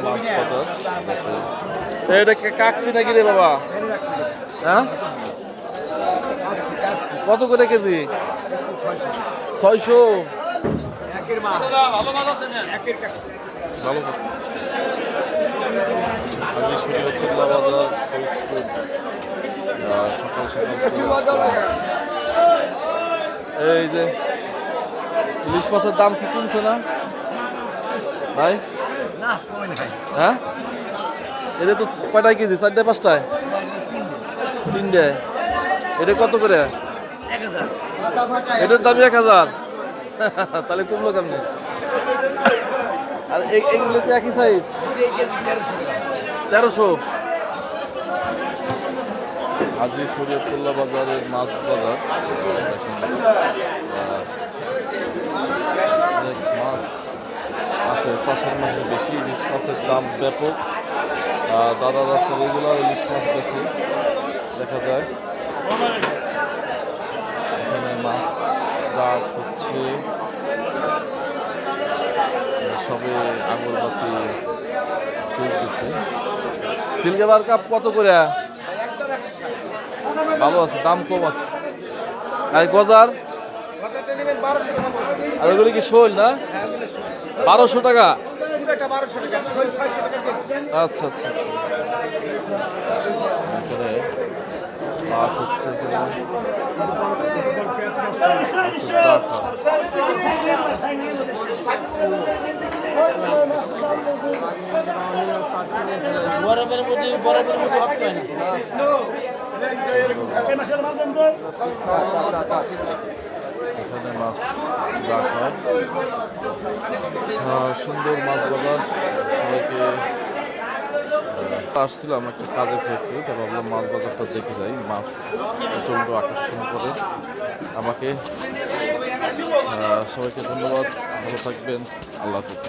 মাছ বাজার। এটা কাকসি নাকি রে বাবা? হ্যাঁ, কত করে কেজি? 600। ভালো সকাল সকাল এই যে ইলিশ মাছের দাম কি কমছে না ভাই? হ্যাঁ, এটা তো কয়টায় কেজি? 4টায় 5টায়? 3টায়। এটা কত করে? এটার দাম 1000। তাহলে কমলো কেমনি? আর এগুলো কি একই সাইজ? 1300। আজি শরীয়তুল্লাহ বাজারের মাছ বাজার। মাছ আছে, চাষের মাছের বেশি, ইলিশ মাছের দাম ব্যাপক। দাদারা তো রেগুলার ইলিশ মাছ বেছে দেখা যায়। এখানে মাছ রাত হচ্ছে, সবে আগরবাতি চলতেছে। সিলগাবার কাপ কত করে? ভালো আছে, দাম কম আছে। আর গজার? আর ওগুলি কি শোল না? 1200 টাকা। আচ্ছা আচ্ছা আচ্ছা। মাছ হচ্ছে বরফের মধ্যে ভাবতে হয় না। এখানে মাছ রাখা সুন্দর মাছ বাজার। সবাইকে আসছিলাম একটা কাজের ক্ষেত্রে, তো ভাবলাম মাছ বাজারটা দেখে যাই। মাছ প্রচণ্ড আকর্ষণ করে আমাকে। সবাইকে ধন্যবাদ, ভালো থাকবেন, আল্লাহ হাফিজ।